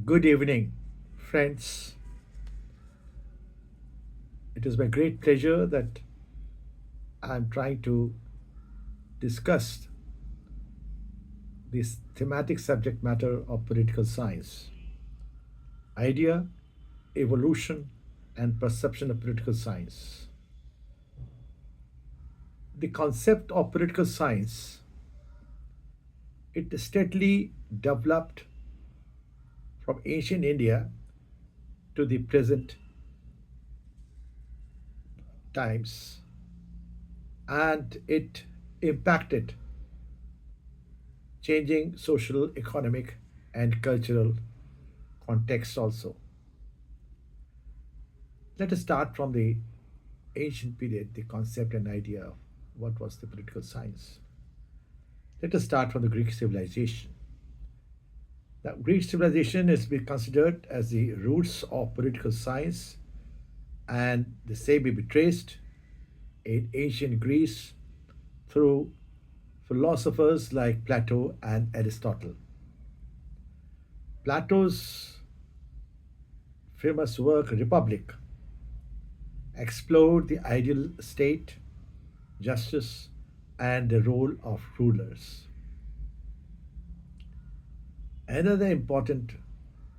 Good evening, friends. It is my great pleasure that I'm trying to discuss this thematic subject matter of political science idea, evolution, and perception of political science. The concept of political science it steadily developed from ancient India to the present times and it impacted changing social, economic, and cultural context also. Let us start from the ancient period, the concept and idea of what was the political science. Let us start from the Greek civilization. The Greek civilization is be considered as the roots of political science, and the same may be traced in ancient Greece through philosophers like Plato and Aristotle. Plato's famous work, Republic, explored the ideal state, justice, and the role of rulers. Another important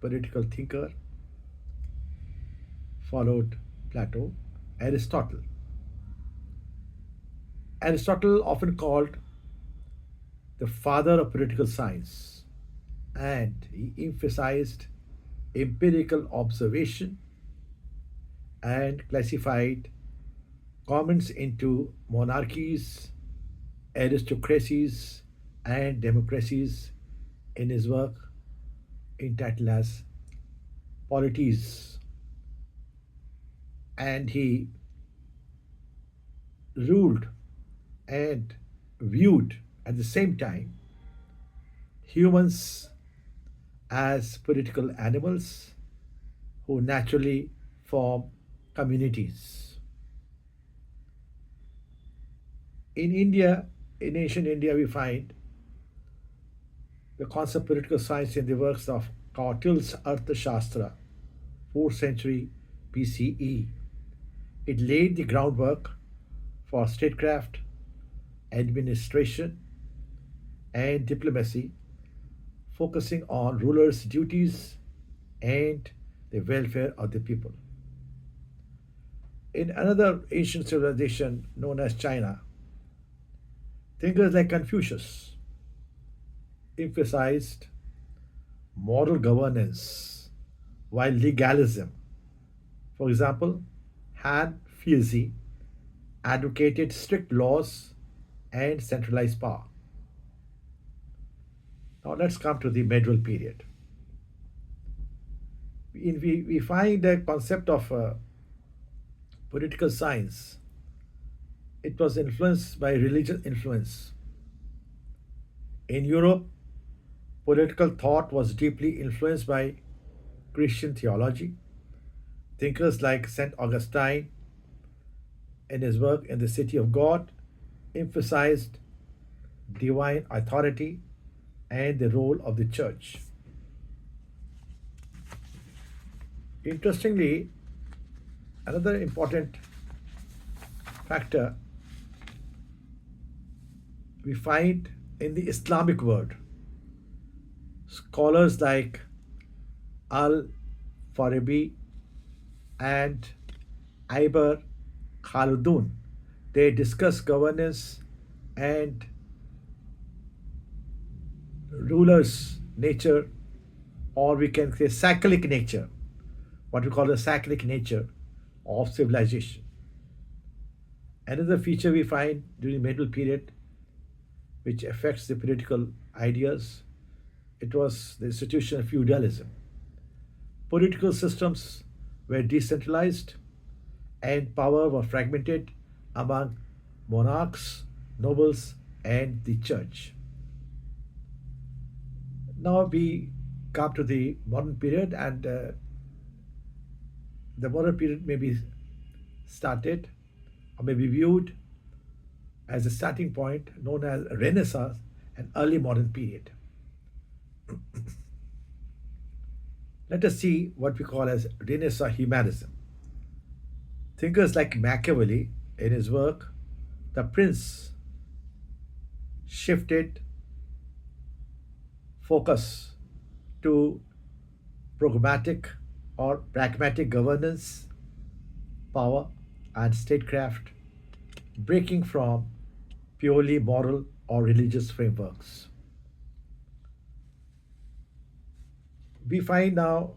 political thinker followed Plato, Aristotle. Aristotle, often called the father of political science, and he emphasized empirical observation and classified governments into monarchies, aristocracies, and democracies in his work entitled as Polities. And he ruled and viewed at the same time humans as political animals who naturally form communities. In India, in ancient India, we find the concept of political science in the works of Kautil's Arthashastra, 4th century BCE. It laid the groundwork for statecraft, administration, and diplomacy, focusing on rulers' duties and the welfare of the people. In another ancient civilization known as China, thinkers like Confucius emphasized moral governance while legalism. For example, Han Feizi advocated strict laws and centralized power. Now let's come to the medieval period. We find the concept of political science. It was influenced by religious influence. In Europe, political thought was deeply influenced by Christian theology. Thinkers like St. Augustine, in his work in the City of God, emphasized divine authority and the role of the church. Interestingly, another important factor we find in the Islamic world. Scholars like Al Farabi and Iber Khaldun, they discuss governance and rulers' nature, or we can say cyclic nature, what we call the cyclic nature of civilization. Another feature we find during the medieval period which affects the political ideas, it was the institution of feudalism. Political systems were decentralized and power was fragmented among monarchs, nobles, and the church. Now we come to the modern period, and the modern period may be started or may be viewed as a starting point known as Renaissance and early modern period. Let us see what we call as Renaissance humanism. Thinkers like Machiavelli, in his work, The Prince, shifted focus to pragmatic pragmatic governance, power, and statecraft, breaking from purely moral or religious frameworks. We find now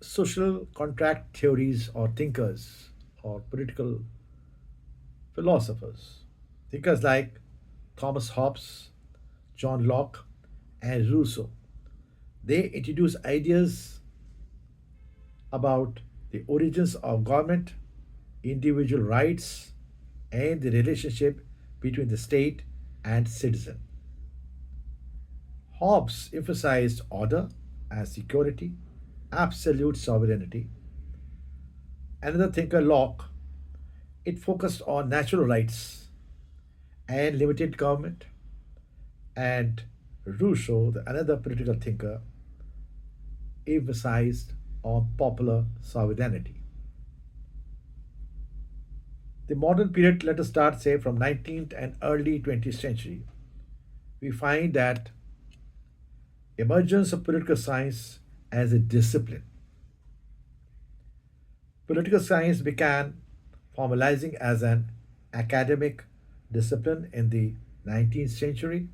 social contract theories or thinkers or political philosophers. Thinkers like Thomas Hobbes, John Locke, and Rousseau. They introduce ideas about the origins of government, individual rights, and the relationship between the state and citizen. Hobbes emphasized order and security, absolute sovereignty. Another thinker, Locke, it focused on natural rights and limited government. And Rousseau, another political thinker, emphasized on popular sovereignty. The modern period, let us start, say, from 19th and early 20th century, we find that emergence of political science as a discipline. Political science began formalizing as an academic discipline in the 19th century,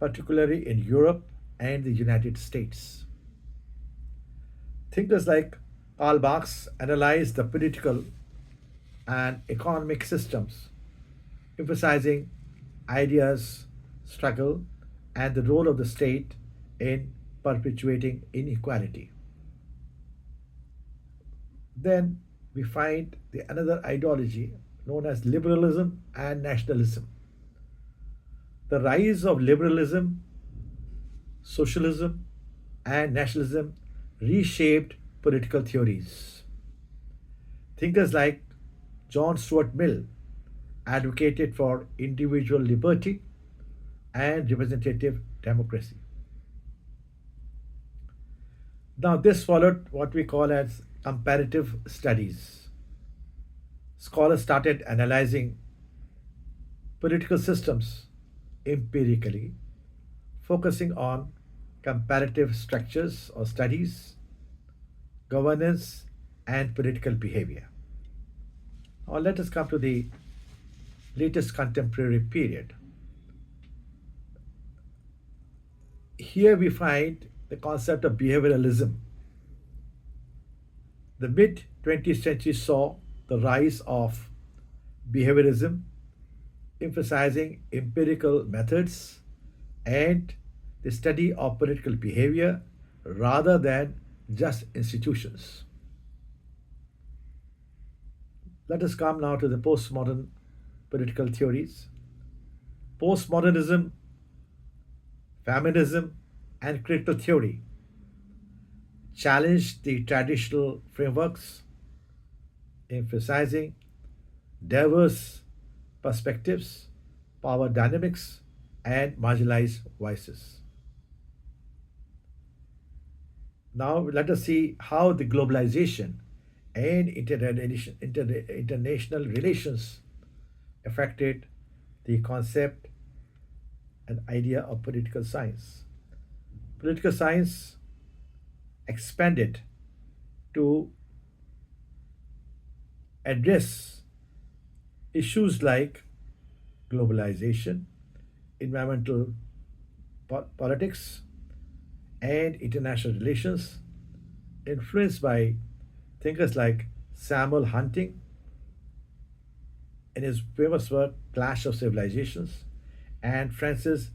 particularly in Europe and the United States. Thinkers like Karl Marx analyzed the political and economic systems, emphasizing ideas, struggle, and the role of the state in perpetuating inequality. Then we find another ideology known as liberalism and nationalism. The rise of liberalism, socialism, and nationalism reshaped political theories. Thinkers like John Stuart Mill advocated for individual liberty and representative democracy. Now, this followed what we call as comparative studies. Scholars started analyzing political systems empirically, focusing on comparative structures or studies, governance, and political behavior. Now, let us come to the latest contemporary period. Here we find the concept of behavioralism. The mid 20th century saw the rise of behaviorism, emphasizing empirical methods and the study of political behavior rather than just institutions. Let us come now to the postmodern political theories. Postmodernism, feminism, and critical theory challenged the traditional frameworks, emphasizing diverse perspectives, power dynamics, and marginalized voices. Now, let us see how the globalization and international relations affected the concept and idea of political science. Political science expanded to address issues like globalization, environmental politics, and international relations, influenced by thinkers like Samuel Hunting in his famous work Clash of Civilizations, and Francis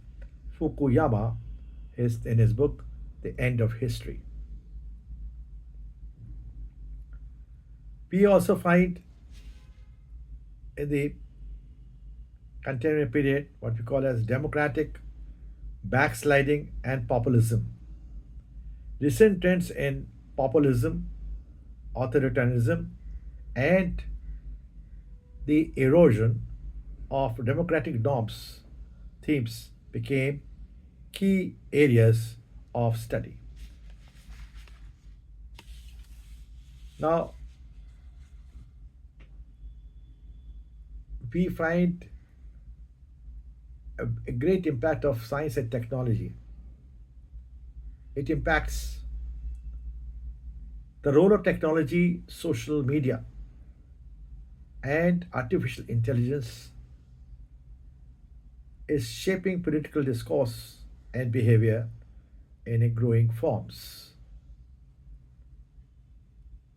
Fukuyama in his book The End of History. We also find in the contemporary period what we call as democratic backsliding and populism. Recent trends in populism, authoritarianism, and the erosion of democratic norms themes became key areas of study. Now, we find a great impact of science and technology. It impacts the role of technology, social media, and artificial intelligence is shaping political discourse and behavior in a growing forms.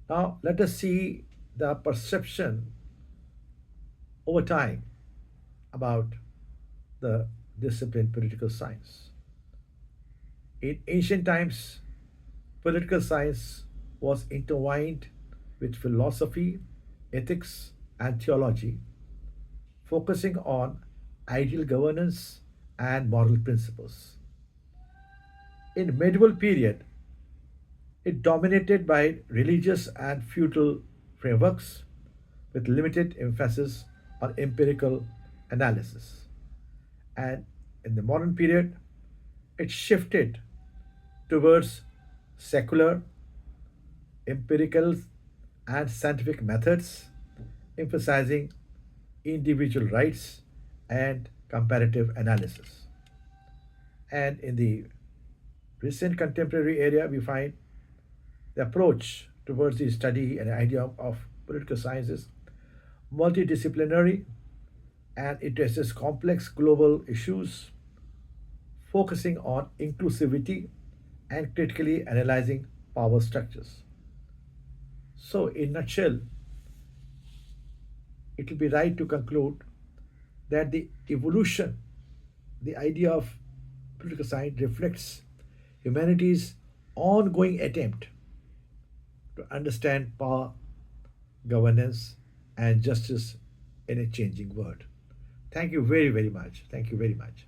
Now, let us see the perception over time about the discipline political science. In ancient times, political science was intertwined with philosophy, ethics, and theology, focusing on ideal governance and moral principles. In medieval period, it dominated by religious and feudal frameworks with limited emphasis on empirical analysis. And in the modern period, it shifted towards secular, empirical, and scientific methods, emphasizing individual rights and comparative analysis. And in the recent contemporary area, we find the approach towards the study and idea of political sciences multidisciplinary, and it addresses complex global issues, focusing on inclusivity and critically analyzing power structures. So, in a nutshell, it will be right to conclude that the evolution, the idea of political science reflects humanity's ongoing attempt to understand power, governance, and justice in a changing world. Thank you very, very much. Thank you very much.